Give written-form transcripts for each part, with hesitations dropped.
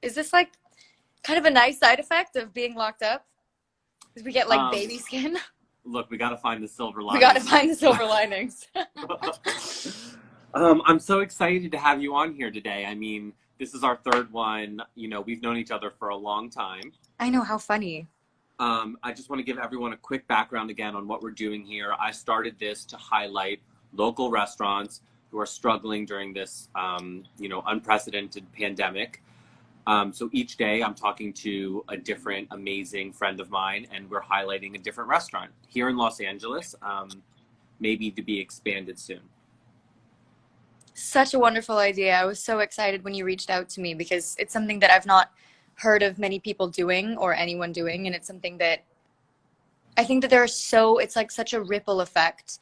Is this like kind of a nice side effect of being locked up? Because we get like baby skin. Look, we got to find the silver linings. We got to find the silver linings. I'm so excited to have you on here today. I mean, this is our third one. You know, we've known each other for a long time. I know, how funny. I just want to give everyone a quick background again on what we're doing here. I started this to highlight local restaurants who are struggling during this, you know, unprecedented pandemic. So each day I'm talking to a different amazing friend of mine, and we're highlighting a different restaurant here in Los Angeles, maybe to be expanded soon. Such a wonderful idea. I was so excited when you reached out to me because it's something that I've not heard of many people doing or anyone doing. And it's something that I think that it's like such a ripple effect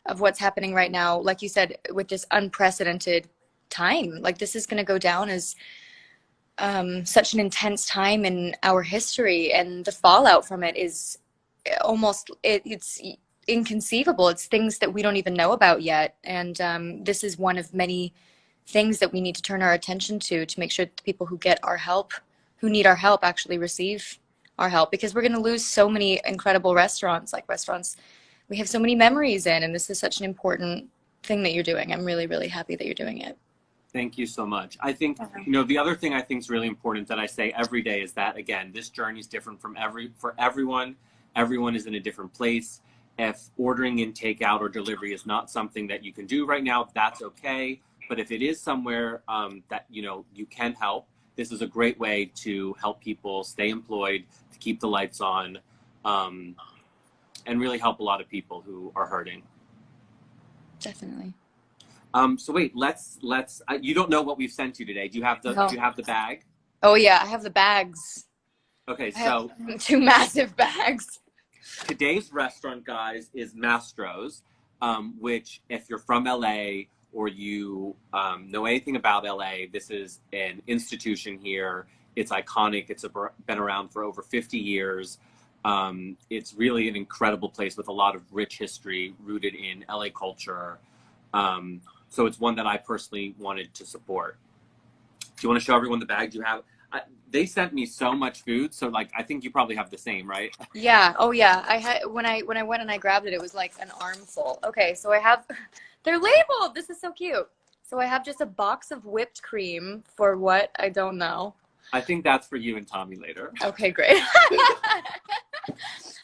of what's happening right now. Like you said, with this unprecedented time, like this is going to go down as such an intense time in our history, and the fallout from it is almost, it's inconceivable. It's things that we don't even know about yet. And this is one of many things that we need to turn our attention to make sure that the people who get our help, who need our help, actually receive our help, because we're going to lose so many incredible restaurants we have so many memories in, and this is such an important thing that you're doing. I'm really, really happy that you're doing it. Thank you so much. I think, you know, the other thing I think is really important that I say every day is that, again, this journey is different for everyone. Everyone is in a different place. If ordering in takeout or delivery is not something that you can do right now, that's okay. But if it is somewhere that, you know, you can help, this is a great way to help people stay employed, to keep the lights on, and really help a lot of people who are hurting. Definitely. So wait, let's you don't know what we've sent you today. Do you have the No. Do you have the bag? Oh yeah, I have the bags. Okay, I so have 2 massive bags. today's restaurant, guys, is Mastro's, which if you're from LA or you know anything about LA, this is an institution here. It's iconic. It's been around for over 50 years. It's really an incredible place with a lot of rich history rooted in LA culture. So it's one that I personally wanted to support. Do you want to show everyone the bag? Do you have? They sent me so much food, so like I think you probably have the same, right? Yeah. Oh yeah. I had when I went and I grabbed it, it was like an armful. Okay, so I have. They're labeled. This is so cute. So I have just a box of whipped cream for what? I don't know. I think that's for you and Tommy later. Okay, great.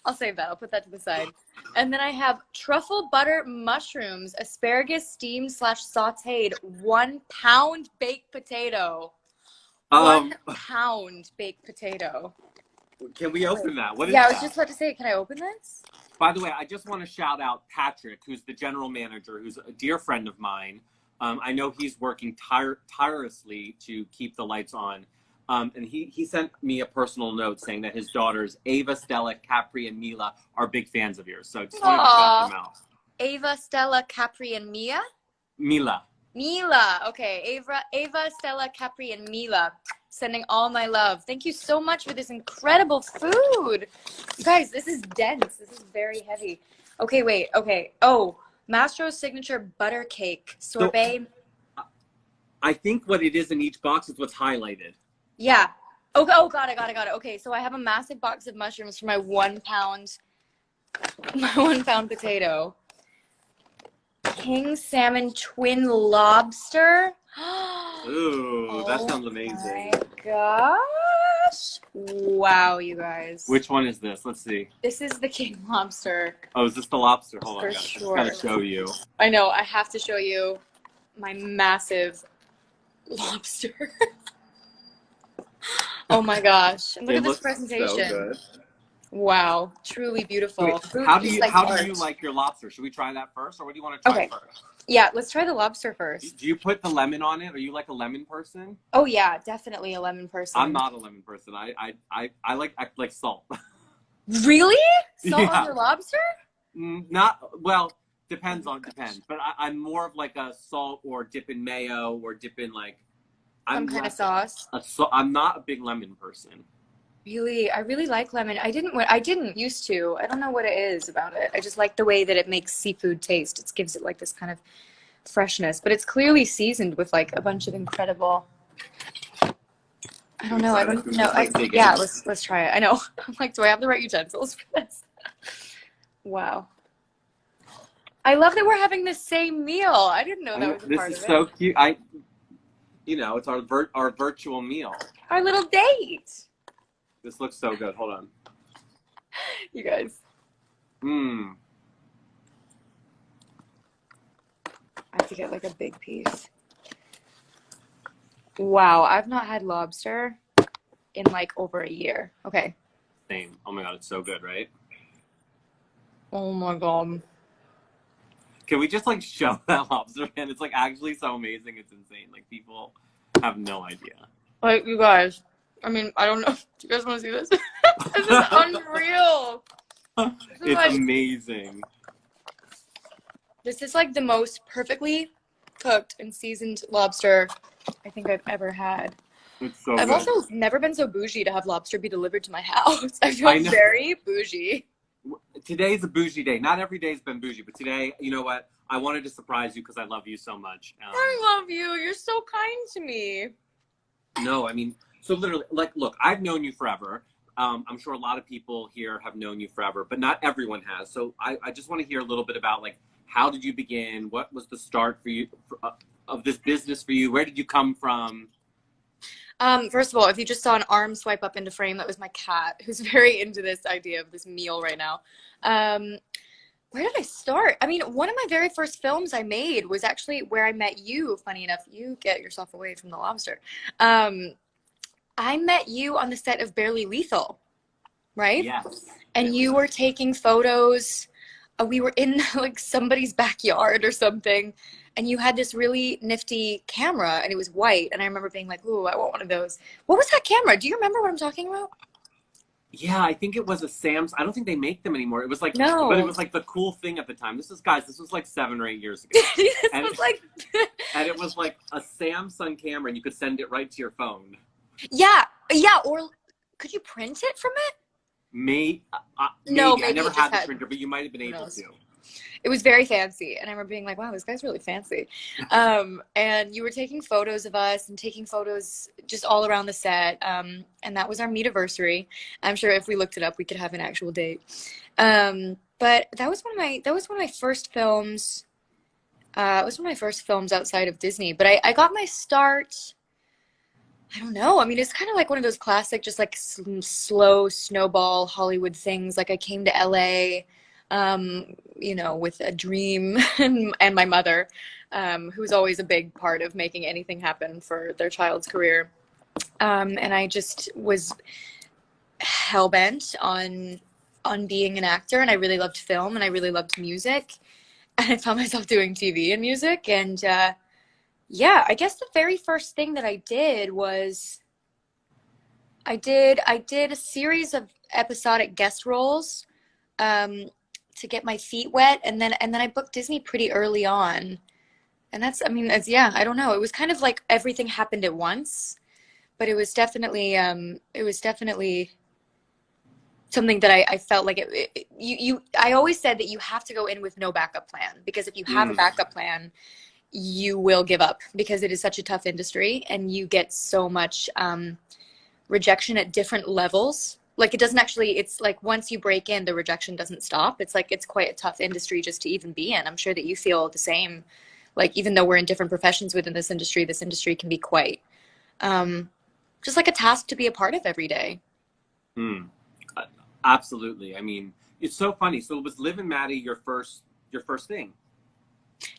I'll save that. I'll put that to the side. And then I have truffle butter mushrooms, asparagus steamed / sauteed, 1 pound baked potato. 1 pound baked potato. Can we open that? What is yeah, that? I was just about to say, can I open this? By the way, I just want to shout out Patrick, who's the general manager, who's a dear friend of mine. I know he's working tirelessly to keep the lights on. And he sent me a personal note saying that his daughters, Ava, Stella, Capri, and Mila, are big fans of yours. So just wanted to shout them out. Ava, Stella, Capri, and Mia? Mila. Mila. Okay. Ava, Stella, Capri, and Mila. Sending all my love. Thank you so much for this incredible food. You guys, this is dense. This is very heavy. Okay, wait. Okay. Oh, Mastro's signature butter cake sorbet. So, I think what it is in each box is what's highlighted. Yeah. Oh, got it. Okay, so I have a massive box of mushrooms for my 1 pound potato. King salmon twin lobster. Ooh, that sounds amazing. Oh my gosh. Wow, you guys. Which one is this? Let's see. This is the king lobster. Oh, is this the lobster? Hold on, For guys. sure. I just gotta show you. I know, I have to show you my massive lobster. Oh my gosh. And look at this presentation. So good. Wow, truly beautiful. Wait, how do you like your lobster? Should we try that first, or what do you want to try first? Yeah, let's try the lobster first. Do you put the lemon on it? Are you like a lemon person? Oh yeah, definitely a lemon person. I'm not a lemon person. I like salt. Really? Salt on your lobster? Depends. But I'm more of like a salt or dip in mayo or dip in like some kind of sauce. I'm not a big lemon person. Really, I really like lemon. I didn't used to. I don't know what it is about it. I just like the way that it makes seafood taste. It gives it like this kind of freshness, but it's clearly seasoned with like a bunch of incredible I You don't know. I excited? don't Can we know. just like dig Yeah, in? let's try it. I know. I'm like, do I have the right utensils for this? Wow. I love that we're having the same meal. I didn't know I that know, was a this part is of it. so cute. It's our virtual meal. Our little date. This looks so good. Hold on. You guys. Mmm. I have to get like a big piece. Wow, I've not had lobster in like over a year. Okay. Same. Oh my god, it's so good, right? Oh my god. Can we just like show that lobster pan? It's like actually so amazing. It's insane. Like people have no idea. Like you guys. I mean, I don't know. Do you guys want to see this? This is unreal. It's amazing. This is like the most perfectly cooked and seasoned lobster I think I've ever had. It's so I've good. also never been so bougie to have lobster be delivered to my house. I I feel know. very bougie. Today's a bougie day. Not every day's been bougie, but today, you know what? I wanted to surprise you because I love you so much. I love you. You're so kind to me. No, I mean, so literally, like, look, I've known you forever. I'm sure a lot of people here have known you forever, but not everyone has. So I just want to hear a little bit about, like, how did you begin? What was the start for you of this business for you? Where did you come from? First of all, if you just saw an arm swipe up into frame, that was my cat, who's very into this idea of this meal right now. Where did I start? I mean, one of my very first films I made was actually where I met you. Funny enough, you get yourself away from the lobster. I met you on the set of Barely Lethal, right? Yes. And you were taking photos. We were in like somebody's backyard or something, and you had this really nifty camera, and it was white. And I remember being like, "Ooh, I want one of those." What was that camera? Do you remember what I'm talking about? Yeah, I think it was a Sam's. I don't think they make them anymore. It was like, No. but it was like the cool thing at the time. This was like 7 or 8 years ago. This And- was like, And it was like a Samsung camera, and you could send it right to your phone. yeah. Or could you print it from it? Maybe. No, I maybe never it just had the had- printer, but you might have been who able knows? to. It was very fancy, and I remember being like, "Wow, this guy's really fancy." And you were taking photos of us and taking photos just all around the set, and that was our meet-iversary. I'm sure if we looked it up, we could have an actual date. But that was one of my first films. It was one of my first films outside of Disney. But I got my start. I don't know. I mean, it's kind of like one of those classic, just like slow snowball Hollywood things. Like I came to LA, with a dream, and my mother, who's always a big part of making anything happen for their child's career. And I just was hell-bent on being an actor, and I really loved film, and I really loved music, and I found myself doing TV and music, and yeah, I guess the very first thing that I did was I did a series of episodic guest roles to get my feet wet, and then I booked Disney pretty early on. And that's, I mean, yeah, I don't know. It was kind of like everything happened at once, but it was definitely something that I felt like I always said that you have to go in with no backup plan, because if you have a backup plan, you will give up, because it is such a tough industry and you get so much rejection at different levels. Like it doesn't actually, it's like once you break in, the rejection doesn't stop. It's like, it's quite a tough industry just to even be in. I'm sure that you feel the same. Like, even though we're in different professions within this industry can be quite just like a task to be a part of every day. Absolutely. I mean, it's so funny. So was Liv and Maddie your first thing?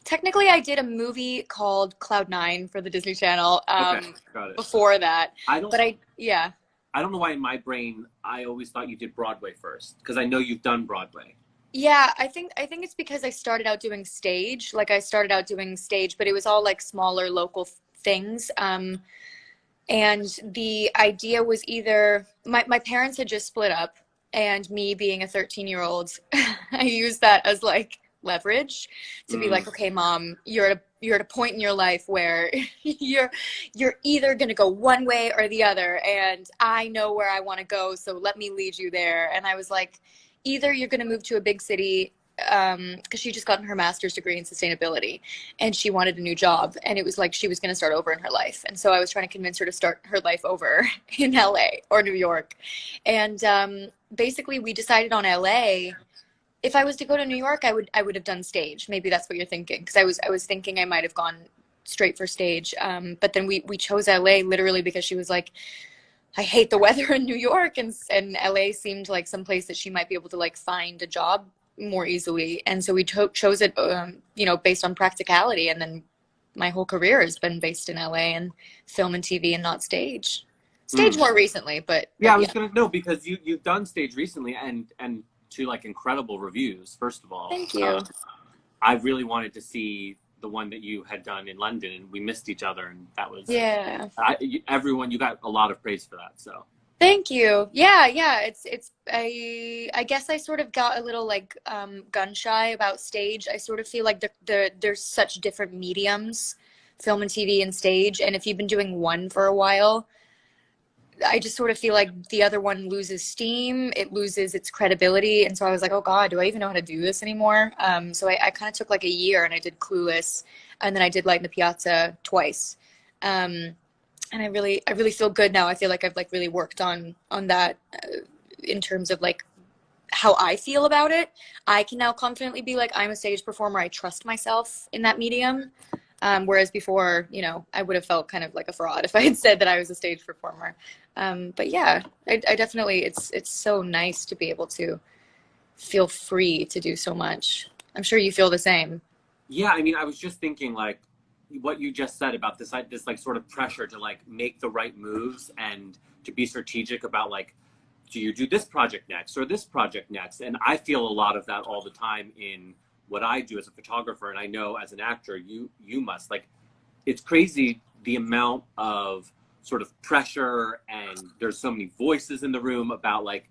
Technically, I did a movie called Cloud9 for the Disney Channel Okay, got it. before that. I don't know why in my brain I always thought you did Broadway first, because I know you've done Broadway. Yeah, I think it's because I started out doing stage. Like I started out doing stage, but it was all like smaller local things. And the idea was either my parents had just split up, and me being a 13-year-old, I used that as like leverage to be like, okay, Mom, you're at a point in your life where you're either going to go one way or the other, and I know where I want to go, so let me lead you there. And I was like, either you're going to move to a big city because she just gotten her master's degree in sustainability, and she wanted a new job, and it was like she was going to start over in her life. And so I was trying to convince her to start her life over in LA or New York. And basically we decided on LA. If I was to go to New York, I would have done stage. Maybe that's what you're thinking, because I was thinking I might have gone straight for stage. But then we chose LA literally because she was like, I hate the weather in New York, and LA seemed like some place that she might be able to like find a job more easily. And so we chose it, you know, based on practicality. And then my whole career has been based in LA and film and TV and not stage. Stage more recently, but yeah, I yeah. was gonna know, because you've done stage recently, and to like incredible reviews. First of all, Thank you. I really wanted to see the one that you had done in London, and we missed each other, and that was everyone. You got a lot of praise for that, so thank you. Yeah, it's I guess I sort of got a little like gun shy about stage. I sort of feel like there's such different mediums, film and TV and stage, and if you've been doing one for a while, I just sort of feel like the other one loses steam, it loses its credibility. And so I was like, oh God, do I even know how to do this anymore? So I kind of took like a year, and I did Clueless, and then I did Light in the Piazza twice. And I really feel good now. I feel like I've like really worked on that in terms of like how I feel about it. I can now confidently be like, I'm a stage performer. I trust myself in that medium. Whereas before, you know, I would have felt kind of like a fraud if I had said that I was a stage performer. But yeah, I definitely, it's so nice to be able to feel free to do so much. I'm sure you feel the same. yeah. I mean, I was just thinking like what you just said about this like sort of pressure to like make the right moves and to be strategic about like, do you do this project next or this project next? And I feel a lot of that all the time in what I do as a photographer, and I know as an actor, you must. Like, it's crazy the amount of sort of pressure, and there's so many voices in the room about like,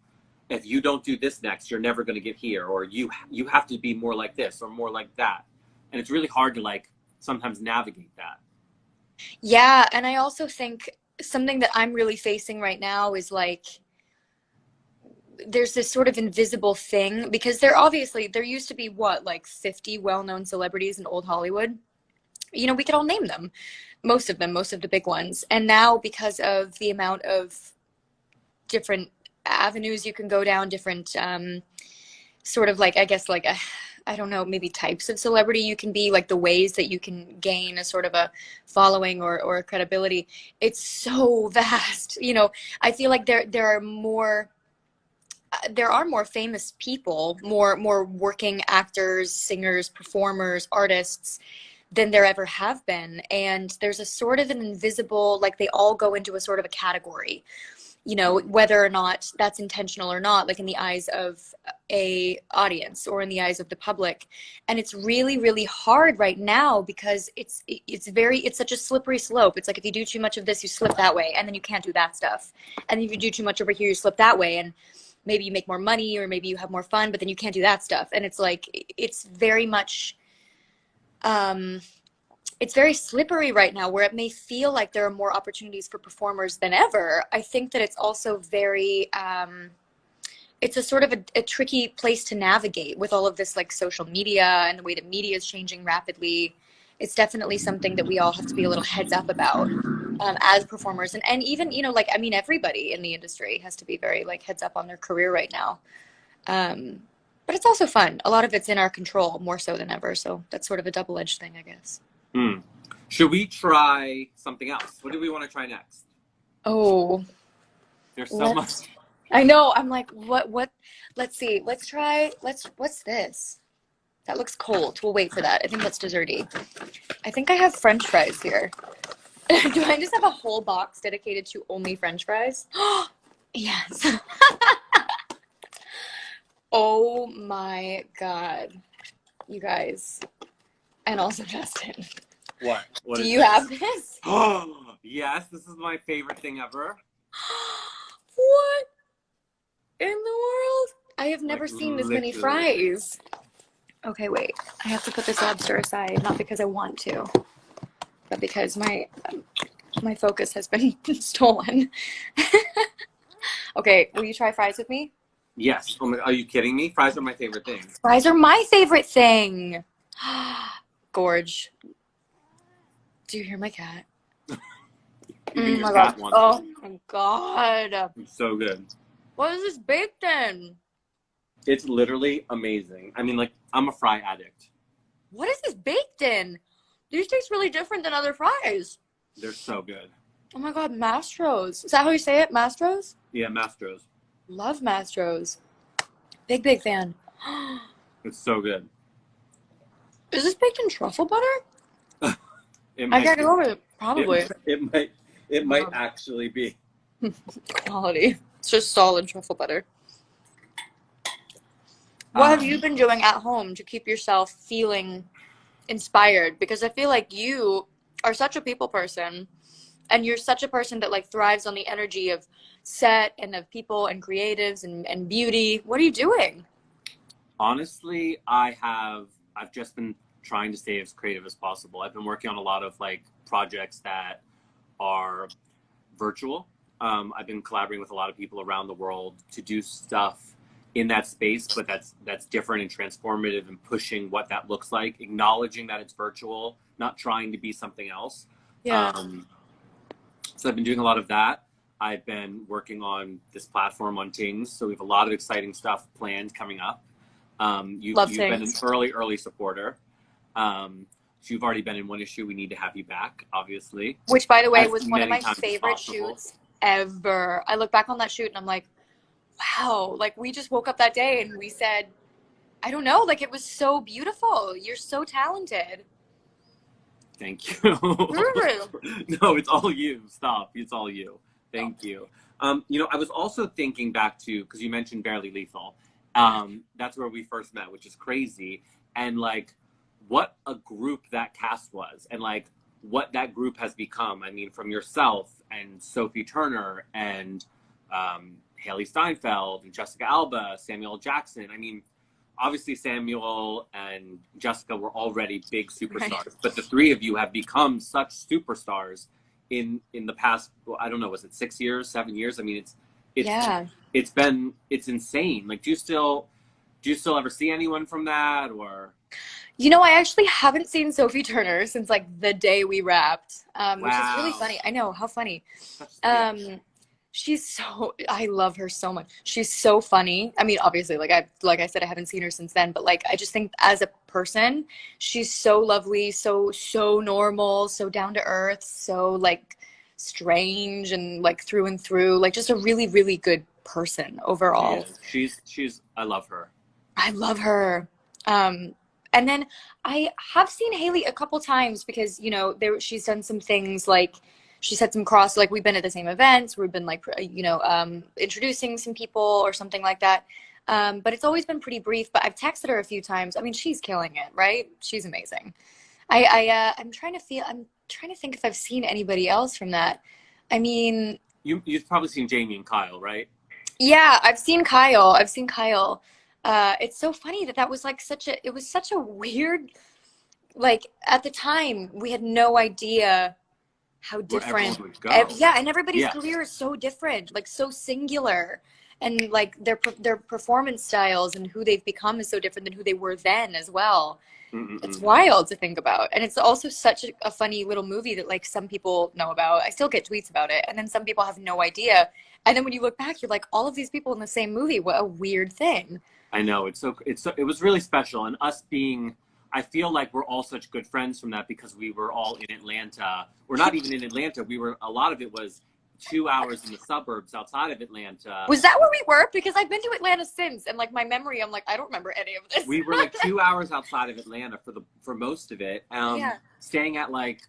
if you don't do this next, you're never going to get here, or you have to be more like this or more like that, and it's really hard to like sometimes navigate that. Yeah, and I also think something that I'm really facing right now is like there's this sort of invisible thing, because there used to be what, like 50 well-known celebrities in old Hollywood. You know, we could all name them, most of the big ones. And now, because of the amount of different avenues you can go down, different sort of like, I guess like I don't know, maybe types of celebrity you can be, like the ways that you can gain a sort of a following or a credibility, it's so vast. You know, I feel like there are more famous people, more working actors, singers, performers, artists than there ever have been. And there's a sort of an invisible, like they all go into a sort of a category, you know, whether or not that's intentional or not, like in the eyes of a audience or in the eyes of the public. And it's really, really hard right now, because it's such a slippery slope. It's like if you do too much of this, you slip that way, and then you can't do that stuff. And if you do too much over here, you slip that way, and maybe you make more money or maybe you have more fun, but then you can't do that stuff. And it's like, it's very much, it's very slippery right now, where it may feel like there are more opportunities for performers than ever. I think that it's also very, it's a sort of a tricky place to navigate with all of this like social media and the way that media is changing rapidly. It's definitely something that we all have to be a little heads up about as performers. And even, you know, like, I mean, everybody in the industry has to be very like heads up on their career right now. But it's also fun. A lot of it's in our control, more so than ever. So that's sort of a double-edged thing, I guess. Should we try something else? What do we want to try next? Oh, There's so much. I know. I'm like, what? Let's see. What's this? That looks cold. We'll wait for that. I think that's desserty. I think I have French fries here. Do I just have a whole box dedicated to only French fries? Yes. Oh my God. You guys. And also Justin. What do you have this? Oh, yes. This is my favorite thing ever. What in the world? I have never seen this many fries. Okay, wait. I have to put this lobster aside, not because I want to, but because my focus has been stolen. Okay, will you try fries with me? Yes. Oh my, are you kidding me? Fries are my favorite thing. Fries are my favorite thing. Gorge. Do you hear my cat? Even Oh your my cat god. wants Oh it. my god. It's so good. What is this baked in? It's literally amazing. I mean, like, I'm a fry addict. What is this baked in? These taste really different than other fries. They're so good. Oh my god, Mastros. Is that how you say it? Mastros? Yeah, Mastro's. Love Mastros. Big, big fan. It's so good. Is this baked in truffle butter? It I might can't be. go with it. Probably. It might actually be. Quality. It's just solid truffle butter. What have you been doing at home to keep yourself feeling inspired? Because I feel like you are such a people person, and you're such a person that like thrives on the energy of set and of people and creatives and beauty. What are you doing? Honestly, I've just been trying to stay as creative as possible. I've been working on a lot of like projects that are virtual. I've been collaborating with a lot of people around the world to do stuff in that space, but that's different and transformative and pushing what that looks like, acknowledging that it's virtual, not trying to be something else. Yeah. So I've been doing a lot of that. I've been working on this platform on Tings, so we have a lot of exciting stuff planned coming up. You've been an early supporter. So you've already been in one issue. We need to have you back, obviously. Which, by the way, As was one of many my times as favorite possible. shoots ever. I look back on that shoot and I'm like, wow, like we just woke up that day and we said, I don't know, like it was so beautiful. You're so talented. Thank you. Mm. No, it's all you. Stop. It's all you. Thank you. You know, I was also thinking back to, because you mentioned Barely Lethal. That's where we first met, which is crazy. And like, what a group that cast was, and like what that group has become. I mean, from yourself and Sophie Turner and Haley Steinfeld and Jessica Alba, Samuel L. Jackson. I mean, obviously Samuel and Jessica were already big superstars, right, but the three of you have become such superstars in the past, well, I don't know, was it 6 years, 7 years? I mean, it's insane. Like, do you still ever see anyone from that? Or you know, I actually haven't seen Sophie Turner since like the day we wrapped, which is really funny. I know, how funny. I love her so much. She's so funny. I mean, obviously, like I said, I haven't seen her since then, but like I just think as a person, she's so lovely, so normal, so down to earth, so like strange and like through and through, like just a really, really good person overall. She's I love her. I love her. And then I have seen Haley a couple times because, you know, she's done some things like she's had some like we've been at the same events, we've been like, you know, introducing some people or something like that. But it's always been pretty brief, but I've texted her a few times. I mean, she's killing it, right? She's amazing. I'm trying to think if I've seen anybody else from that. I mean, you've probably seen Jamie and Kyle, right? Yeah, I've seen Kyle. It's so funny that was like it was such a weird, like at the time we had no idea how different. Yeah, and everybody's career is so different, like so singular, and like their performance styles and who they've become is so different than who they were then as well. It's wild to think about, and it's also such a funny little movie that like some people know about. I still get tweets about it, and then some people have no idea. And then when you look back, you're like, all of these people in the same movie. What a weird thing. I know, it was really special, and us being, I feel like we're all such good friends from that because we were all in Atlanta. We're not even in Atlanta. A lot of it was 2 hours in the suburbs outside of Atlanta. Was that where we were? Because I've been to Atlanta since, and like my memory, I'm like, I don't remember any of this. We were like 2 hours outside of Atlanta for most of it. Staying at like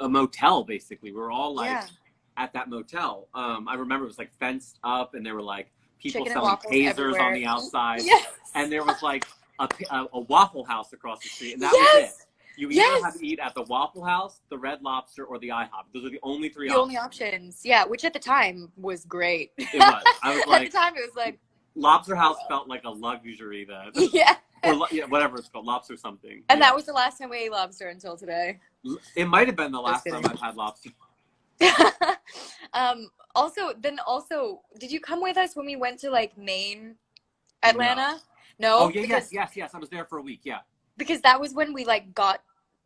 a motel basically. We were all like at that motel. I remember it was like fenced up, and there were like people selling tasers on the outside. Yes. And there was like a Waffle House across the street, and that was it. You either had to eat at the Waffle House, the Red Lobster, or the IHOP. Those are the only three options. The only options, yeah, which at the time was great. It was. I was like, at the time, it was like Lobster House felt like a luxury then. Yeah. Or whatever it's called, lobster something. And that was the last time we ate lobster until today. It might have been the last time I've had lobster. Also, did you come with us when we went to like Maine No. Atlanta? Oh No, yeah, yes. I was there for a week. Yeah. because that was when we like got,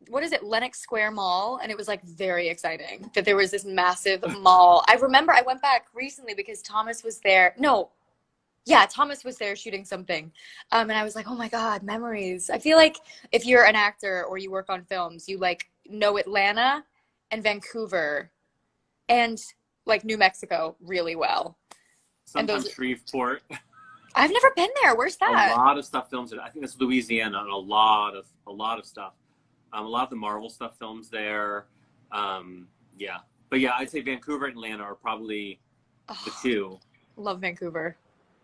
what is it, Lenox Square Mall, and it was like very exciting that there was this massive mall. I remember I went back recently because Thomas was there. No, yeah, Thomas was there shooting something. And I was like, oh my God, memories. I feel like if you're an actor or you work on films, you like know Atlanta and Vancouver and like New Mexico really well. And Sometimes those, Shreveport. I've never been there. Where's A that? lot of stuff films there. I think it's Louisiana, and a lot of stuff. A lot of the Marvel stuff films there. Yeah, but yeah, I'd say Vancouver and Atlanta are probably the two. Love Vancouver.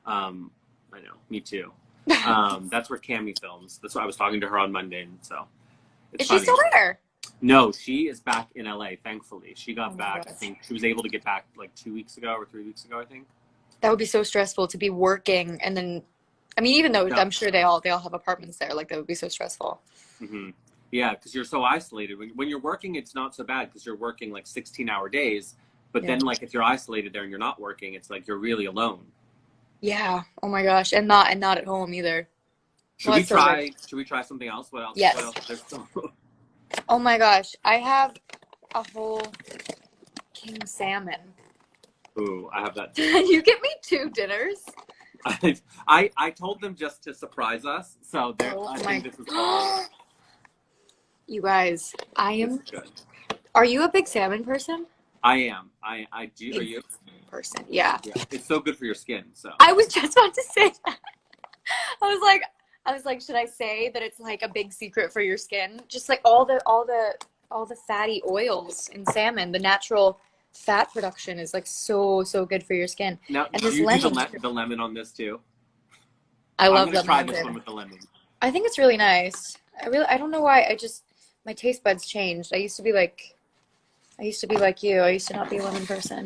I know, me too. That's where Cammie films. That's why I was talking to her on Monday, and so it's Is funny. she still there? No, she is back in LA. Thankfully, she got Oh my back. I gosh. think she was able to get back like 2 weeks ago or 3 weeks ago. I think. That would be so stressful to be working and then, I mean, even though No. I'm sure they all have apartments there, like that would be so stressful. Mm-hmm. Yeah, because you're so isolated. When you're working, it's not so bad because you're working like 16-hour days. But Yeah. then, like, if you're isolated there and you're not working, it's like you're really alone. Yeah. Oh my gosh. And not at home either. Should Well, we it's so good. try? Should we try something else? What else? Yes. What else? There's so. Oh my gosh. I have a whole king salmon. Ooh, I have that too. You get me 2 dinners. I told them just to surprise us, so Oh I my. think this is all. You guys, I This am. is good. Are you a big salmon person? I am. I do. Are you? Person. Yeah. Yeah. It's so good for your skin. So. I was just about to say that. I was like, should I say that it's like a big secret for your skin? Just like all the fatty oils in salmon, the natural fat production is like so good for your skin. Now, And do this you do lemon, the lemon on this too? I love I'm gonna lemon try on this it. one with the lemon. I think it's really nice. I don't know why. My taste buds changed. I used to be like you. I used to not be a lemon person.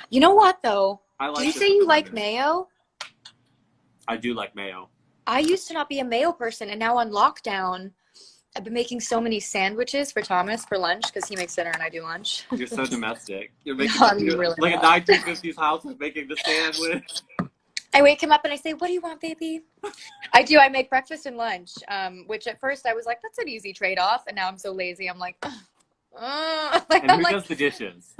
You know what though? I like Did you this say with you the like lemon. mayo? I do like mayo. I used to not be a mayo person, and now on lockdown, I've been making so many sandwiches for Thomas for lunch because he makes dinner and I do lunch. You're so domestic. You're making No, I'm really like a not. 1950s house is making the sandwich. I wake him up and I say, "What do you want, baby?" I do. I make breakfast and lunch, which at first I was like, "That's an easy trade-off," and now I'm so lazy. I'm like, And who does the dishes?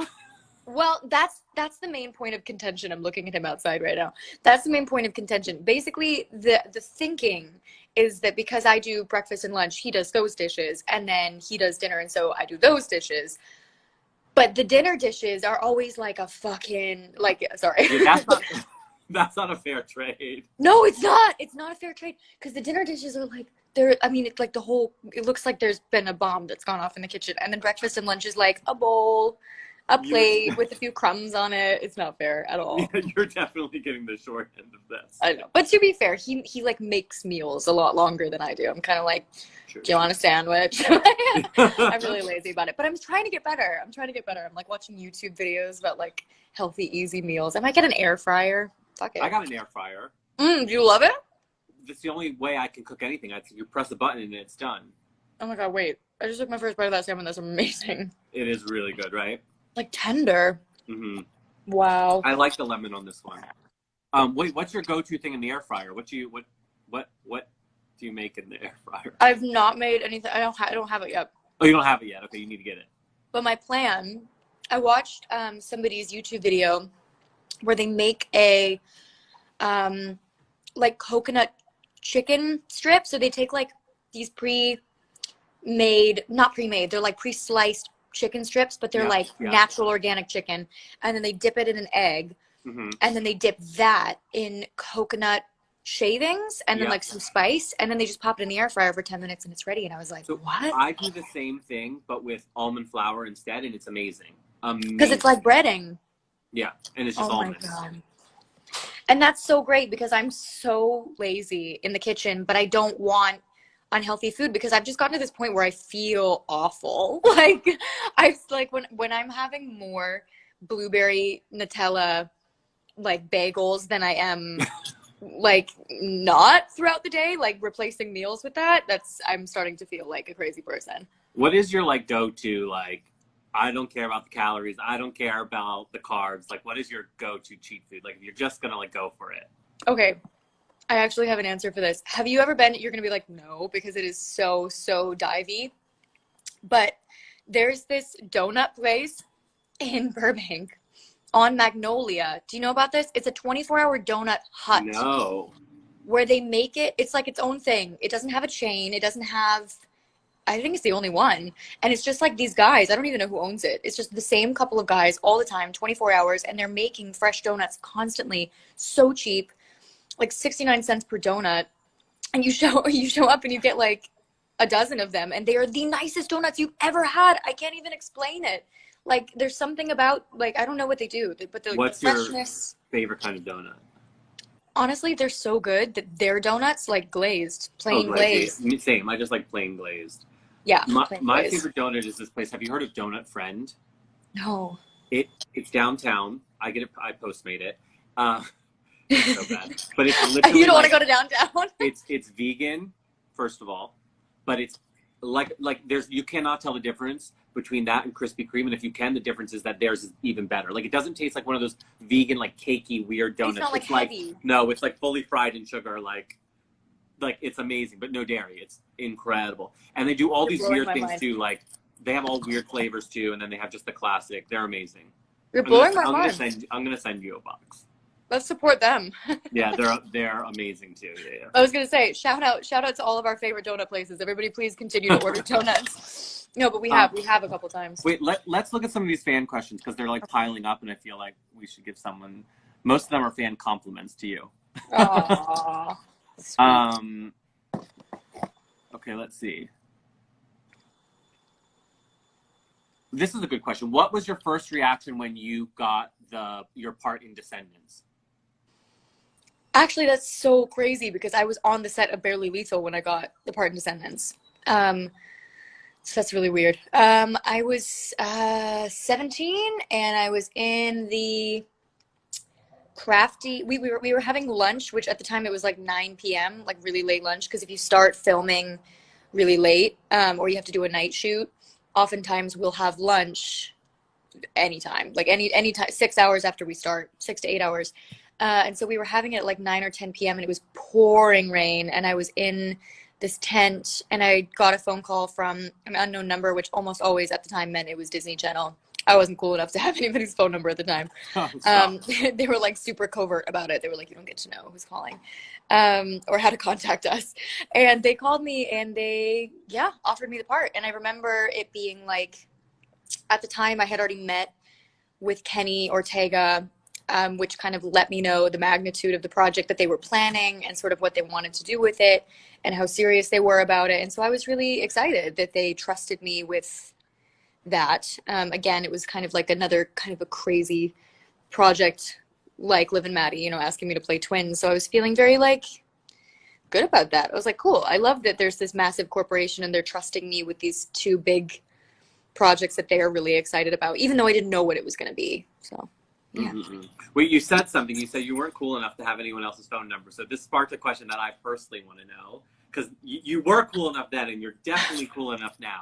Well, that's the main point of contention. I'm looking at him outside right now. That's the main point of contention. Basically, the thinking is that because I do breakfast and lunch, he does those dishes, and then he does dinner, and so I do those dishes. But the dinner dishes are always like a fucking sorry. Yeah, that's not a fair trade. No, it's not. It's not a fair trade because the dinner dishes are like I mean, it's like it looks like there's been a bomb that's gone off in the kitchen, and then breakfast and lunch is like a bowl, a plate with a few crumbs on it. It's not fair at all. Yeah, you're definitely getting the short end of this. I know. But to be fair, he like makes meals a lot longer than I do. I'm kind of like, True. do you want a sandwich? I'm really lazy about it. But I'm trying to get better. I'm like watching YouTube videos about like healthy, easy meals. I might get an air fryer. Fuck it. I got an air fryer. Do you love it? That's the only way I can cook anything. You press a button and it's done. Oh my God, wait. I just took my first bite of that salmon. That's amazing. It is really good, right? Like tender. Mm-hmm. Wow. I like the lemon on this one. Wait, what's your go-to thing in the air fryer? What do you make in the air fryer? I've not made anything. I don't have it yet. Oh, you don't have it yet. Okay, you need to get it. But my plan, I watched somebody's YouTube video where they make a like coconut chicken strip. So they take like these not pre-made, they're like pre-sliced chicken strips, but they're natural organic chicken, and then they dip it in an egg, and then they dip that in coconut shavings and then like some spice, and then they just pop it in the air fryer for 10 minutes and it's ready. And I was like, what? I do the same thing but with almond flour instead, and it's amazing. Because it's like breading. Yeah, and it's just almonds. My God. And that's so great because I'm so lazy in the kitchen, but I don't want unhealthy food because I've just gotten to this point where I feel awful. When I'm having more blueberry Nutella like bagels than I am like not throughout the day, like replacing meals with that, I'm starting to feel like a crazy person. What is your like go-to, like, I don't care about the calories, I don't care about the carbs, like what is your go-to cheat food? Like if you're just gonna like go for it. Okay. I actually have an answer for this. Have you ever been, you're going to be like, no, because it is so, so divey. But there's this donut place in Burbank on Magnolia. Do you know about this? It's a 24-hour donut hut No. where they make it, it's like its own thing. It doesn't have a chain. It doesn't have, I think it's the only one. And it's just like these guys, I don't even know who owns it. It's just the same couple of guys all the time, 24 hours, and they're making fresh donuts constantly, so cheap, like 69 cents per donut. And you show up and you get like a dozen of them, and they are the nicest donuts you've ever had. I can't even explain it. Like there's something about, like, I don't know what they do, but the What's freshness. your favorite kind of donut? Honestly, they're so good that their donuts, like glazed, Oh, plain glazed. Same. I just like plain glazed. Yeah, plain My glazed. favorite donut is this place. Have you heard of Donut Friend? No. It's downtown. I Postmate it. It's so bad. But it's literally You don't want to go to downtown? it's vegan, first of all, but it's like you cannot tell the difference between that and Krispy Kreme, and if you can, the difference is that theirs is even better. Like it doesn't taste like one of those vegan, like cakey, weird donuts. It's not like heavy. No, it's like fully fried in sugar, like it's amazing, but no dairy. It's incredible. And they do all these weird things too, like they have all weird flavors too, and then they have just the classic. They're amazing. You're blowing my mind. I'm gonna send you a box. Let's support them. Yeah, they're amazing too. Yeah. I was gonna say, shout out to all of our favorite donut places. Everybody, please continue to order donuts. No, but we have a couple times. Wait, let's look at some of these fan questions because they're like piling up, and I feel like we should give someone. Most of them are fan compliments to you. Aww. Okay, let's see. This is a good question. What was your first reaction when you got your part in Descendants? Actually, that's so crazy because I was on the set of Barely Lethal when I got the part in Descendants. So that's really weird. I was 17 and I was in the crafty. We were having lunch, which at the time it was like 9 p.m., like really late lunch. Because if you start filming really late, or you have to do a night shoot, oftentimes we'll have lunch anytime, like any time, 6 hours after we start, 6 to 8 hours. And so we were having it at like 9 or 10 p.m. and it was pouring rain, and I was in this tent and I got a phone call from an unknown number, which almost always at the time meant it was Disney Channel. I wasn't cool enough to have anybody's phone number at the time. They were like super covert about it. They were like, you don't get to know who's calling, or how to contact us. And they called me and they, offered me the part. And I remember it being like, at the time I had already met with Kenny Ortega, which kind of let me know the magnitude of the project that they were planning and sort of what they wanted to do with it and how serious they were about it. And so I was really excited that they trusted me with that. Again, it was kind of like another kind of a crazy project like Liv and Maddie, asking me to play twins. So I was feeling very like good about that. I was like, cool. I love that there's this massive corporation and they're trusting me with these two big projects that they are really excited about, even though I didn't know what it was going to be. So yeah. Mm-hmm. Wait, you said something. You said you weren't cool enough to have anyone else's phone number. So this sparked a question that I personally want to know, because you were cool enough then, and you're definitely cool enough now.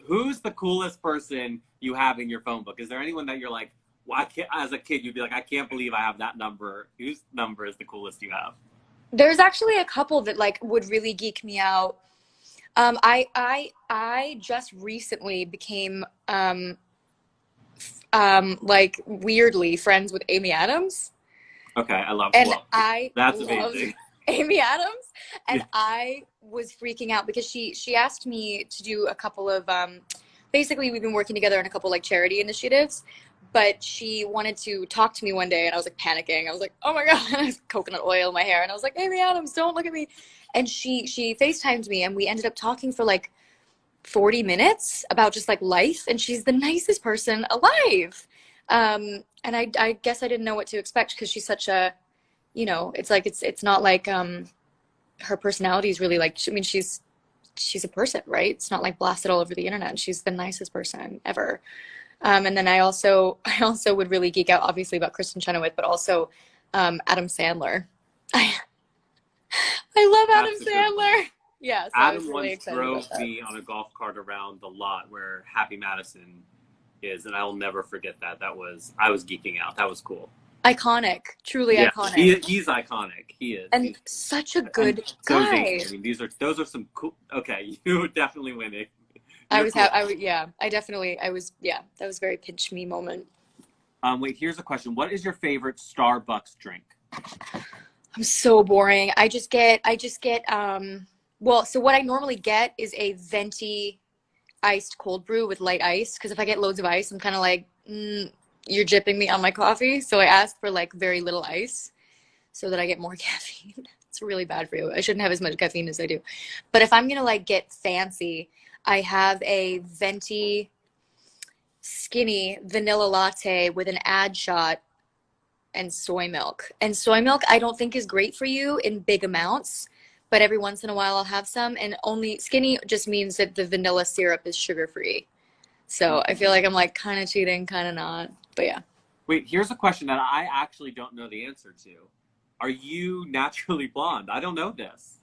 Who's the coolest person you have in your phone book? Is there anyone that you're like, well, I can't, as a kid, you'd be like, I can't believe I have that number. Whose number is the coolest you have? There's actually a couple that like would really geek me out. I just recently became like weirdly friends with Amy Adams. Okay, I love and well, that's amazing. Amy Adams, and I was freaking out because she asked me to do a couple of basically we've been working together on a couple like charity initiatives, but she wanted to talk to me one day and I was like panicking. I was like, oh my god, I was coconut oil in my hair and I was like, Amy Adams, don't look at me. And she FaceTimed me and we ended up talking for like 40 minutes about just like life, and she's the nicest person alive. And I guess I didn't know what to expect because she's such a, it's like it's not like her personality is really like, I mean, she's a person, right? It's not like blasted all over the internet. She's the nicest person ever. And then I also would really geek out obviously about Kristen Chenoweth, but also Adam Sandler. I love Adam Sandler. Yeah, so Adam really once drove me on a golf cart around the lot where Happy Madison is, and I will never forget that. I was geeking out. That was cool. Iconic, truly Yeah, iconic, he's iconic. He is. and such a And good so is Amy. guy. I mean, those are some cool. Okay, you definitely winning. I You're was, cool. yeah, I definitely, I was, yeah, that was a very pinch me moment. Wait, here's a question. What is your favorite Starbucks drink? I'm so boring. I just get, well, so what I normally get is a venti iced cold brew with light ice. Because if I get loads of ice, I'm kind of like, you're dripping me on my coffee. So I ask for like very little ice so that I get more caffeine. It's really bad for you. I shouldn't have as much caffeine as I do. But if I'm gonna like get fancy, I have a venti skinny vanilla latte with an ad shot and soy milk. And soy milk I don't think is great for you in big amounts, but every once in a while I'll have some. And only skinny just means that the vanilla syrup is sugar free. So I feel like I'm like kind of cheating, kind of not. But yeah. Wait, here's a question that I actually don't know the answer to. Are you naturally blonde? I don't know this.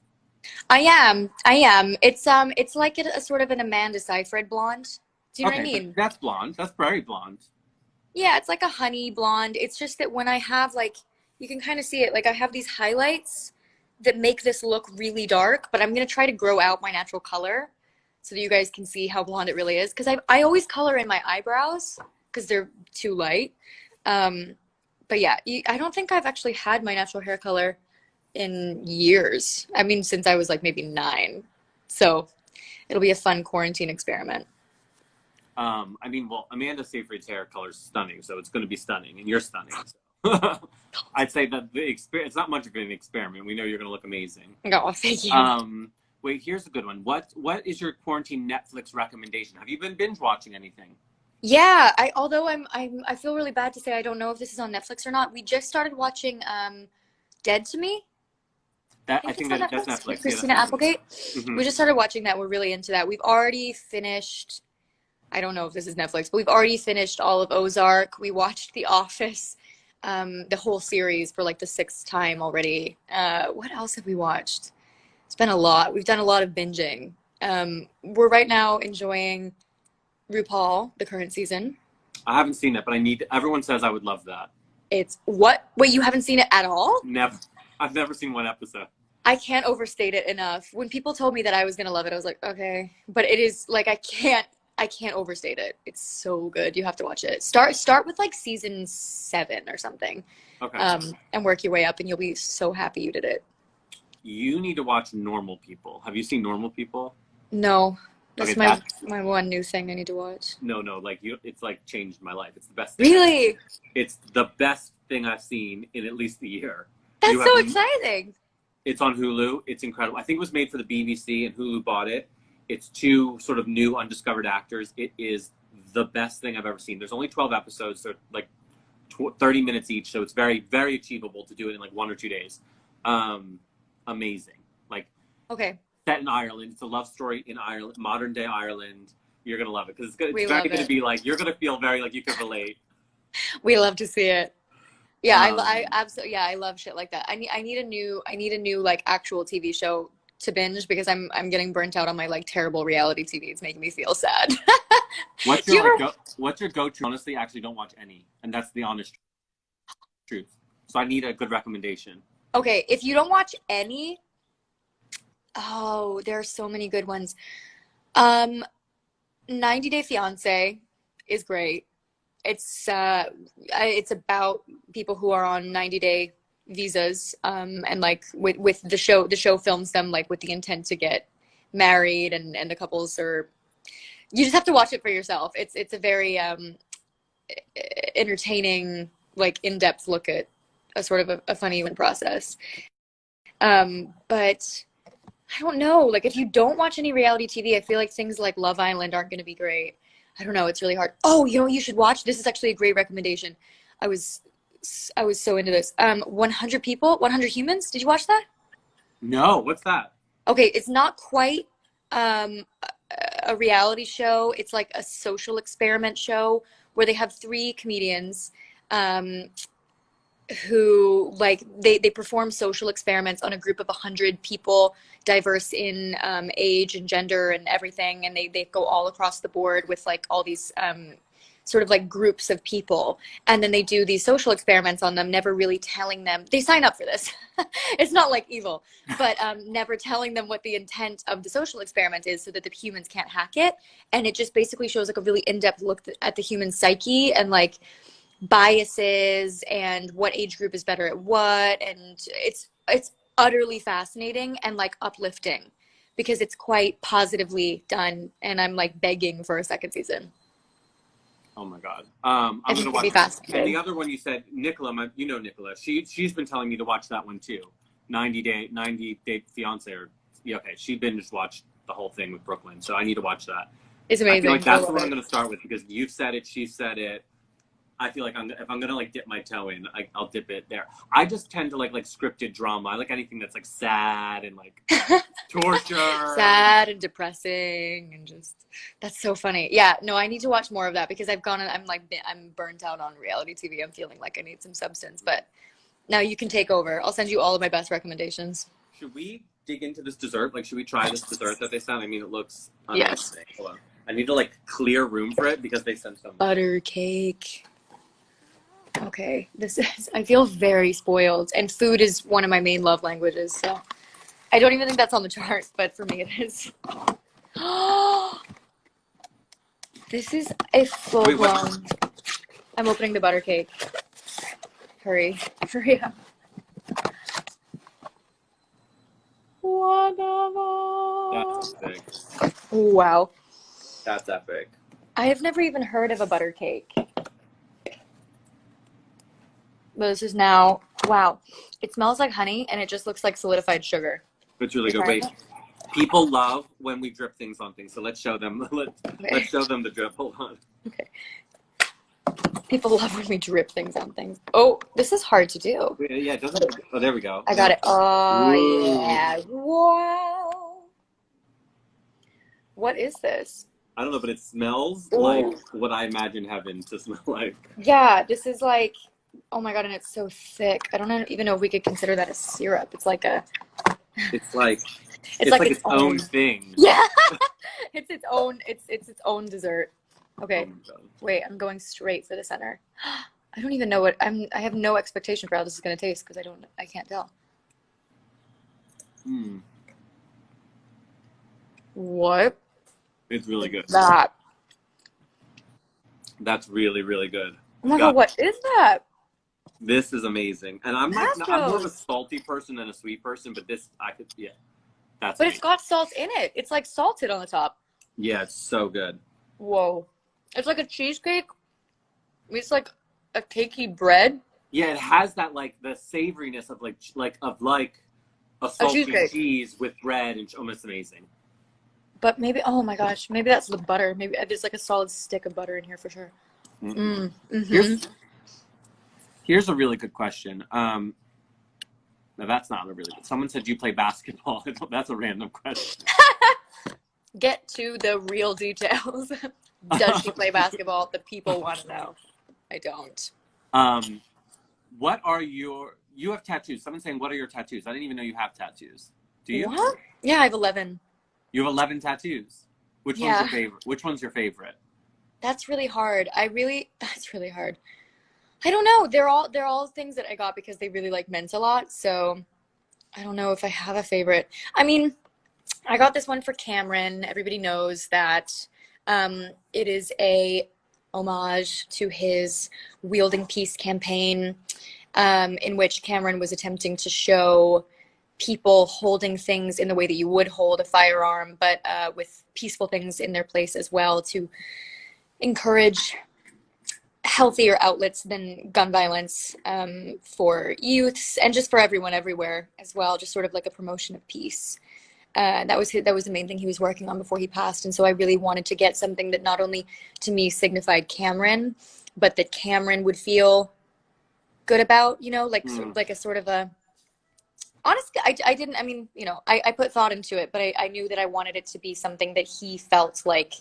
I am. I am. It's like a sort of an Amanda Seyfried blonde. Do you know what I Okay, but mean? that's blonde. That's very blonde. Yeah, it's like a honey blonde. It's just that when I have like, you can kind of see it. Like I have these highlights that make this look really dark, but I'm gonna try to grow out my natural color so that you guys can see how blonde it really is. Because I always color in my eyebrows because they're too light. Um, but yeah, I don't think I've actually had my natural hair color in years. I mean, since I was like maybe 9. So it'll be a fun quarantine experiment. I mean, well, Amanda Seyfried's hair color is stunning, so it's going to be stunning, and you're stunning. So. I'd say that it's not much of an experiment. We know you're going to look amazing. Oh, thank you. Wait, here's a good one. What is your quarantine Netflix recommendation? Have you been binge watching anything? Yeah, although I feel really bad to say I don't know if this is on Netflix or not. We just started watching Dead to Me. I think It's on that's Netflix with Netflix. Yeah, Christina that's Netflix. Applegate. Mm-hmm. We just started watching that. We're really into that. We've already finished, I don't know if this is Netflix, but we've already finished all of Ozark. We watched The Office, the whole series for like the 6th time already. What else have we watched? It's been a lot. We've done a lot of binging. We're right now enjoying RuPaul, the current season. I haven't seen it, but everyone says I would love that. It's what? Wait, you haven't seen it at all? Never. I've never seen one episode. I can't overstate it enough. When people told me that I was gonna love it, I was like, okay. But it is like I can't overstate it. It's so good. You have to watch it. Start with like season 7 or something. Okay. And work your way up, and you'll be so happy you did it. You need to watch Normal People. Have you seen Normal People? No, that's Okay, my one new thing I need to watch. No, like it's like changed my life. It's the best thing. Really? It's the best thing I've seen in at least a year. That's so exciting. It's on Hulu. It's incredible. I think it was made for the BBC and Hulu bought it. It's 2 sort of new undiscovered actors. It is the best thing I've ever seen. There's only 12 episodes. They're like 30 minutes each, so it's very, very achievable to do it in like 1 or 2 days. Amazing. Like, okay. Set in Ireland. It's a love story in Ireland, modern day Ireland. You're gonna love it because it's very going to be like you're gonna feel very like you can relate. We love to see it. Yeah, I absolutely, yeah, I love shit like that. I need a new like actual TV show to binge because I'm getting burnt out on my like terrible reality TV. It's making me feel sad. What's your go-to? Honestly, I actually don't watch any, and that's the honest truth. So I need a good recommendation. Okay, if you don't watch any, oh, there are so many good ones. 90 Day Fiance is great. It's about people who are on 90-day visas, and like with the show films them like with the intent to get married, and the couples are. You just have to watch it for yourself. It's a very entertaining, like in-depth look at a sort of a funny process. But I don't know. Like if you don't watch any reality TV, I feel like things like Love Island aren't going to be great. I don't know. It's really hard. Oh, you know what you should watch? This is actually a great recommendation. I was so into this. 100 People, 100 Humans. Did you watch that? No. What's that? Okay, it's not quite a reality show. It's like a social experiment show where they have 3 comedians who like they perform social experiments on a group of 100 people, diverse in age and gender and everything, and they go all across the board with like all these sort of like groups of people, and then they do these social experiments on them, never really telling them they sign up for this. It's not like evil, but never telling them what the intent of the social experiment is, so that the humans can't hack it. And it just basically shows like a really in-depth look at the human psyche and like biases and what age group is better at what, and it's utterly fascinating and like uplifting because it's quite positively done, and I'm like begging for a second season. Oh my god. I'm I think gonna it'd be watch. fascinating. And the other one you said, Nicola, you know Nicola. She's been telling me to watch that one too. 90 Day Fiance, or yeah, okay. She binged watched the whole thing with Brooklyn, so I need to watch that. It's amazing. I feel like that's the one I'm gonna start with because you've said it, she said it. I feel like if I'm gonna like dip my toe in, I'll dip it there. I just tend to like scripted drama. I like anything that's like sad and like torture. Sad and depressing and just, that's so funny. Yeah, no, I need to watch more of that because I'm burnt out on reality TV. I'm feeling like I need some substance, but now you can take over. I'll send you all of my best recommendations. Should we dig into this dessert? Like, should we try this dessert that they sent? I mean, it looks amazing. Yes. Hold on. I need to like clear room for it because they sent so much. Butter cake. Okay, I feel very spoiled, and food is one of my main love languages, so I don't even think that's on the chart, but for me it is. This is a full-blown. I'm opening the butter cake. Hurry up. That's big. Wow. That's epic. I have never even heard of a butter cake. But this is now, wow. It smells like honey, and it just looks like solidified sugar. It's really good. Wait, people love when we drip things on things, so let's show them. Let's show them the drip. Hold on. Okay. People love when we drip things on things. Oh, this is hard to do. Yeah, it doesn't. Oh, there we go. I got it. Oh, Ooh. yeah. Wow. What is this? I don't know, but it smells Ooh. like what I imagine heaven to smell like. Yeah, this is like, oh my god, and it's so thick. I don't even know if we could consider that a syrup. It's like a. It's like. It's like its own thing. Yeah, it's its own. It's its own dessert. Okay, Oh wait, I'm going straight for the center. I don't even know what I have no expectation for how this is gonna taste because I can't tell. What? It's really good. That. That's really, really good. Oh my god, what is that? This is amazing, and I'm Mastro. I'm more of a salty person than a sweet person, but this I could that's. But amazing. it's got salt in it. It's like salted on the top. Yeah, it's so good. Whoa, it's like a cheesecake. It's like a cakey bread. Yeah, it has that like the savoriness of like a salty cheese with bread, and it's amazing. But maybe, oh my gosh, maybe that's the butter. Maybe there's like a solid stick of butter in here for sure. Here's a really good question. No, that's not a really good. Someone said, "Do you play basketball?" That's a random question. Get to the real details. Does she play basketball? The people want to know. I don't. What are you have tattoos? Someone's saying, "What are your tattoos?" I didn't even know you have tattoos. Do you? What? Yeah, I have 11. You have 11 tattoos. Which one's your favorite? Which one's your favorite? That's really hard. That's really hard. I don't know. They're all things that I got because they really like meant a lot. So I don't know if I have a favorite. I mean, I got this one for Cameron. Everybody knows that it is a homage to his Wielding Peace campaign, in which Cameron was attempting to show people holding things in the way that you would hold a firearm, but with peaceful things in their place as well, to encourage healthier outlets than gun violence for youths and just for everyone everywhere as well, just sort of like a promotion of peace. That was the main thing he was working on before he passed, and so I really wanted to get something that not only to me signified Cameron, but that Cameron would feel good about, you know, like like a sort of a honestly, I put thought into it, but I knew that I wanted it to be something that he felt like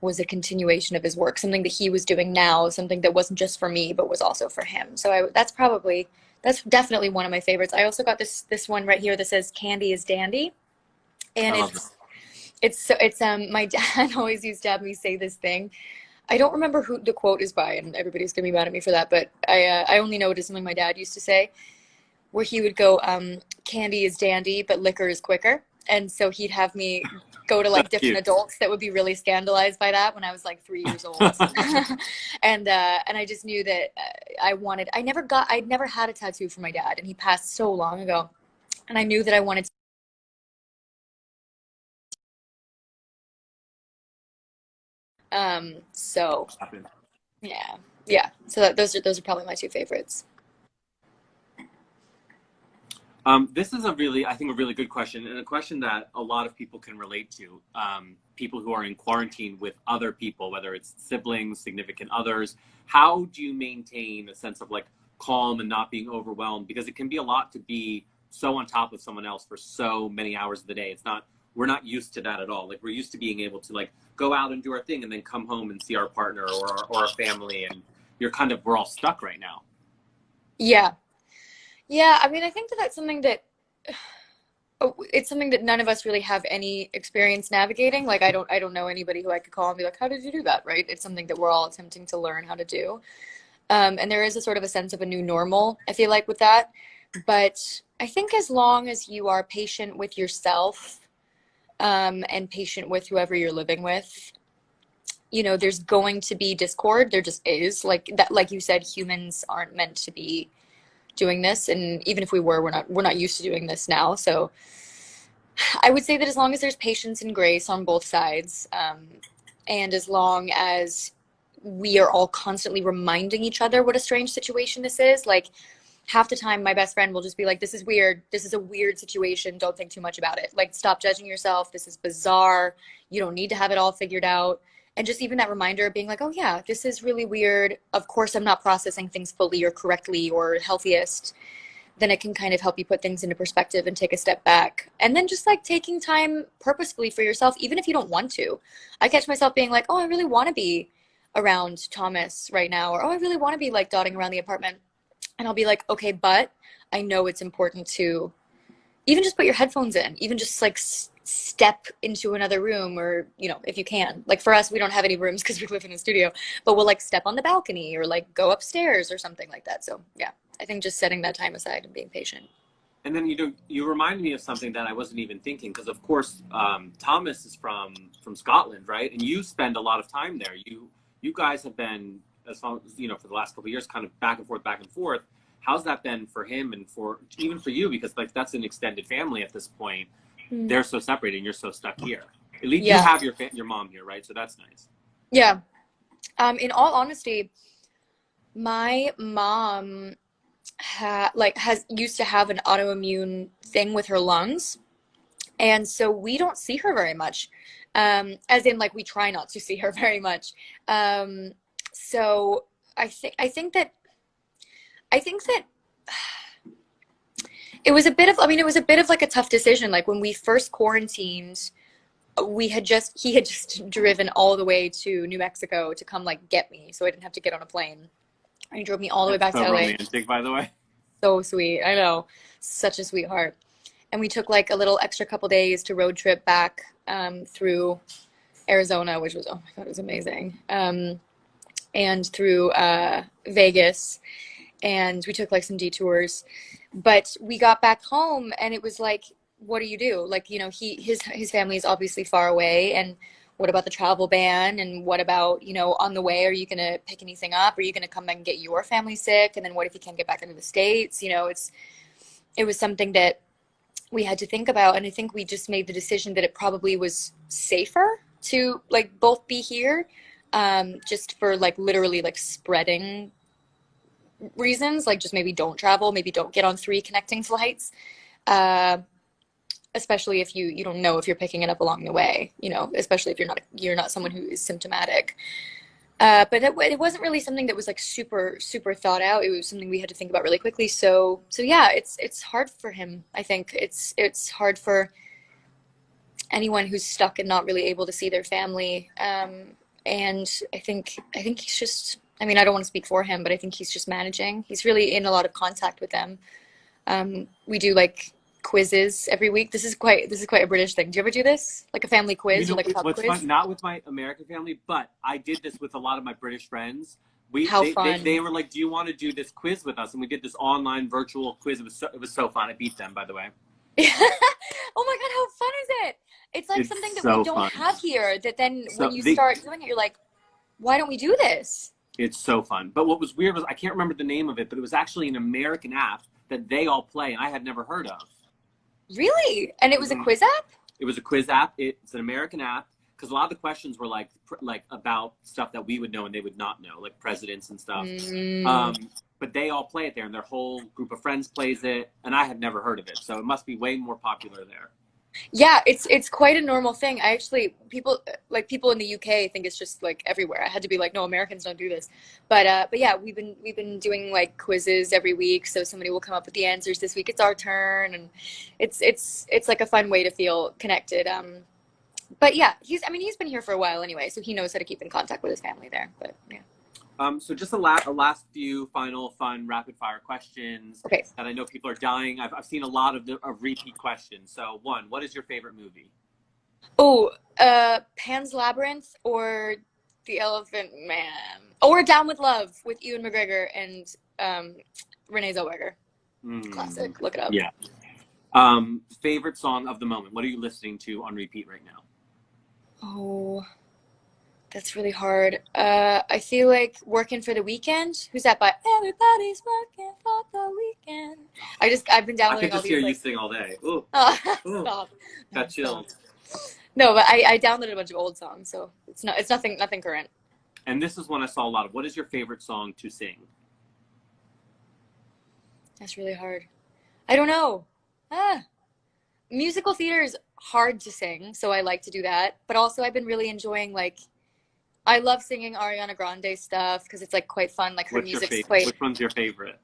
was a continuation of his work, something that he was doing now, something that wasn't just for me, but was also for him. So that's definitely one of my favorites. I also got this one right here that says "Candy is dandy," and it's my dad always used to have me say this thing. I don't remember who the quote is by, and everybody's gonna be mad at me for that, but I only know it is something my dad used to say, where he would go, candy is dandy, but liquor is quicker. And so he'd have me go to like That's different cute. adults that would be really scandalized by that when I was like 3 years old. And I just knew that I'd never had a tattoo for my dad, and he passed so long ago. And I knew that I wanted to, so yeah, yeah. So those are probably my two favorites. This is I think, a really good question, and a question that a lot of people can relate to. People who are in quarantine with other people, whether it's siblings, significant others. How do you maintain a sense of like calm and not being overwhelmed? Because it can be a lot to be so on top of someone else for so many hours of the day. We're not used to that at all. Like, we're used to being able to like go out and do our thing and then come home and see our partner or our family, and we're all stuck right now. Yeah, yeah. I mean, I think that that's something that it's something that none of us really have any experience navigating. Like I don't know anybody who I could call and be like, how did you do that? Right? It's something that we're all attempting to learn how to do. And there is a sort of a sense of a new normal, I feel like, with that. But I think as long as you are patient with yourself, and patient with whoever you're living with, there's going to be discord. There just is. Like that, like you said, humans aren't meant to be doing this, and even if we were, we're not used to doing this now. So I would say that as long as there's patience and grace on both sides, and as long as we are all constantly reminding each other what a strange situation this is, like half the time my best friend will just be like, this is weird, this is a weird situation, don't think too much about it, like stop judging yourself, this is bizarre, you don't need to have it all figured out. And just even that reminder of being like, oh yeah, this is really weird, of course I'm not processing things fully or correctly or healthiest, then it can kind of help you put things into perspective and take a step back. And then just like taking time purposefully for yourself, even if you don't want to. I catch myself being like, oh, I really want to be around Thomas right now, or oh, I really want to be like dotting around the apartment. And I'll be like, okay, but I know it's important to even just put your headphones in, even just like step into another room, or, if you can. Like for us, we don't have any rooms because we live in a studio, but we'll like step on the balcony or like go upstairs or something like that. So yeah, I think just setting that time aside and being patient. And then you remind me of something that I wasn't even thinking, because of course Thomas is from Scotland, right? And you spend a lot of time there. You guys have been, as long as for the last couple of years, kind of back and forth, back and forth. How's that been for him, and for even for you? Because like that's an extended family at this point. Mm. They're so separated, and you're so stuck here. At least you Yeah. have your mom here, right? So that's nice. Yeah. In all honesty, my mom has used to have an autoimmune thing with her lungs, and so we don't see her very much. As in, like, we try not to see her very much. So I think that it was a bit of like a tough decision. Like when we first quarantined, he had just driven all the way to New Mexico to come like get me, so I didn't have to get on a plane. And he drove me all the way That's back so to LA. romantic, by the way. So sweet. I know. Such a sweetheart. And we took like a little extra couple days to road trip back, through Arizona, which was, oh my God, it was amazing. And through Vegas. And we took like some detours. But we got back home and it was like, what do you do? Like, his family is obviously far away. And what about the travel ban? And what about, on the way, are you going to pick anything up? Are you going to come back and get your family sick? And then what if you can't get back into the States? It was something that we had to think about. And I think we just made the decision that it probably was safer to like both be here, just for like literally like spreading reasons. Like just maybe don't travel, maybe don't get on 3 connecting flights. Uh, Especially if you don't know if you're picking it up along the way, especially if you're not someone who is symptomatic. But it wasn't really something that was like super, super thought out. It was something we had to think about really quickly. So yeah, it's hard for him. I think it's hard for anyone who's stuck and not really able to see their family. And I think he's just, I mean, I don't want to speak for him, but I think he's just managing. He's really in a lot of contact with them. We do like quizzes every week. This is quite a British thing. Do you ever do this? Like a family quiz or like a pub what's quiz? fun? Not with my American family, but I did this with a lot of my British friends. How fun. They were like, "Do you want to do this quiz with us?" And we did this online virtual quiz. It was so fun. I beat them, by the way. Oh my God, how fun is it? It's like something that we don't have here, that then when you start doing it, you're like, why don't we do this? It's so fun. But what was weird was, I can't remember the name of it, but it was actually an American app that they all play, and I had never heard of. Really? And it was a quiz app? It was a quiz app. It's an American app, because a lot of the questions were like about stuff that we would know and they would not know, like presidents and stuff. But they all play it there, and their whole group of friends plays it, and I had never heard of it, so it must be way more popular there. Yeah, it's quite a normal thing. I actually, people in the UK think it's just like everywhere. I had to be like, no, Americans don't do this. But yeah, we've been doing like quizzes every week. So somebody will come up with the answers. This week it's our turn, and it's like a fun way to feel connected. But yeah, he's been here for a while anyway, so he knows how to keep in contact with his family there. But yeah. So just a last few final fun rapid fire questions that I know people are dying. I've seen a lot of repeat questions. So one, what is your favorite movie? Oh, Pan's Labyrinth or The Elephant Man or Down with Love with Ewan McGregor and Renee Zellweger. Classic. Look it up. Yeah. Favorite song of the moment. What are you listening to on repeat right now? Oh, that's really hard. I feel like Working for the Weekend. Who's that by? Everybody's working for the weekend. I've been downloading all these. I could just hear you sing all day. Ooh. Stop. Got chills. No, but I downloaded a bunch of old songs, so it's nothing current. And this is one I saw a lot of. What is your favorite song to sing? That's really hard. I don't know. Musical theater is hard to sing, so I like to do that. But also, I've been really enjoying I love singing Ariana Grande stuff because it's like quite fun. Like her music's quite. Which one's your favorite?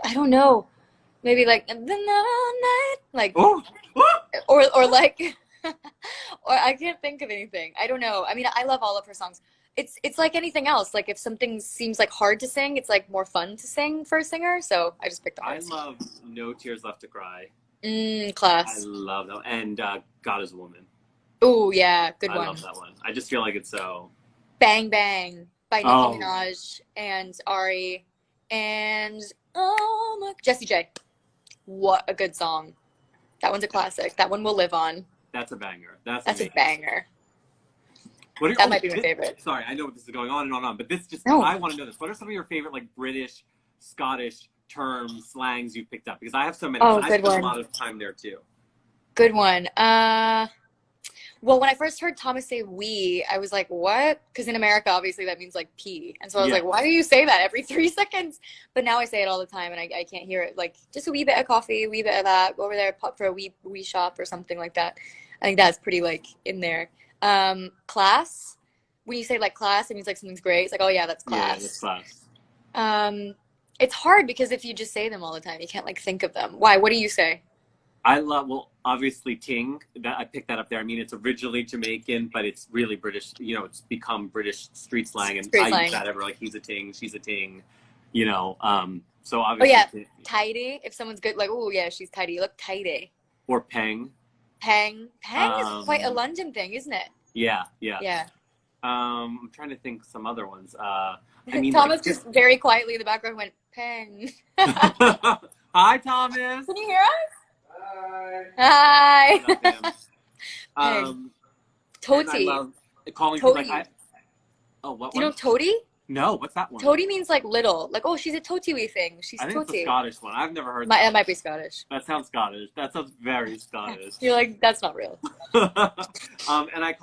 I don't know. Maybe like the night, like or like, or I can't think of anything. I don't know. I mean, I love all of her songs. It's like anything else. Like if something seems like hard to sing, it's like more fun to sing for a singer. So I just picked the hardest. I love No Tears Left to Cry. Class. I love that. And God Is a Woman. Oh yeah, good one. I love that one. I just feel like it's so. Bang Bang by Nicki Minaj and Ari and Jessie J. What a good song. That one's a classic. That one will live on. That's a banger. That's a banger. That might be my favorite. Sorry, I know this is going on and on, but this just, I want to know this. What are some of your favorite like British, Scottish terms, slangs you picked up? Because I have so many. I spent a lot of time there too. Good one. Well, when I first heard Thomas say "we," I was like, "What?" Because in America, obviously, that means like pee, and so I was like, "Why do you say that every 3 seconds?" But now I say it all the time, and I can't hear it. Like just a wee bit of coffee, a wee bit of that. Go over there, pop for a wee shop or something like that. I think that's pretty like in there. Class. When you say like class, it means like something's great. It's like, oh yeah, that's class. Yeah, that's class. It's hard because if you just say them all the time, you can't like think of them. Why? What do you say? I love, obviously ting. That I picked that up there. I mean, it's originally Jamaican, but it's really British. You know, it's become British street slang, and I use that ever. Like he's a ting, she's a ting. You know, so obviously. Oh yeah, tidy. If someone's good, like, oh yeah, she's tidy. You look tidy. Or peng. Peng is quite a London thing, isn't it? Yeah. I'm trying to think some other ones. I mean, Thomas just very quietly in the background went peng. Hi, Thomas. Can you hear us? Hi. Toady. Calling Toady. Like what? Do you know Toady? No, what's that one? Toady means like little. Like, oh, she's a toty wee thing. She's I think toty. it's a Scottish one. I've never heard that. It might be Scottish. That sounds Scottish. That sounds very Scottish. You're like, that's not real. And I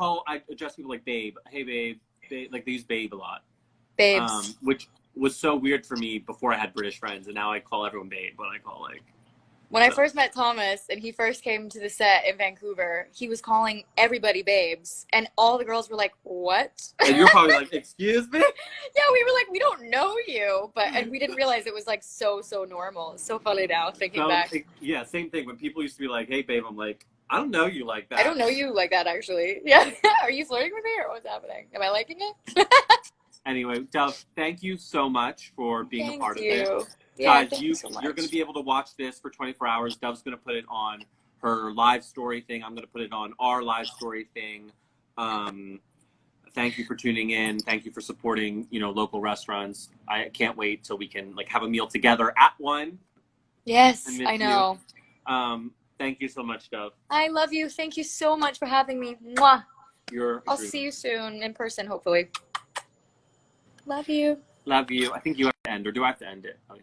address people like babe. Hey, babe. Like they use babe a lot. Babes. Which was so weird for me before I had British friends, and now I call everyone babe when I call like. When I first met Thomas and he first came to the set in Vancouver, he was calling everybody babes. And all the girls were like, what? And you're probably like, excuse me? Yeah, we were like, we don't know you. And we didn't realize it was like so normal. It's so funny now thinking back. Yeah, same thing. When people used to be like, hey, babe, I'm like, I don't know you like that. I don't know you like that, actually. Yeah. Are you flirting with me or what's happening? Am I liking it? Anyway, Dove, thank you so much for being a part of this. Yeah, Guys, thank you so much. you're going to be able to watch this for 24 hours. Dove's going to put it on her live story thing. I'm going to put it on our live story thing. Thank you for tuning in. Thank you for supporting, you know, local restaurants. I can't wait till we can like have a meal together at one. Yes, I know. Thank you so much, Dove. I love you. Thank you so much for having me. Mwah. I'll Dream. see you soon in person, hopefully. Love you. Love you. I think you have to end, or do I have to end it? Oh, yeah.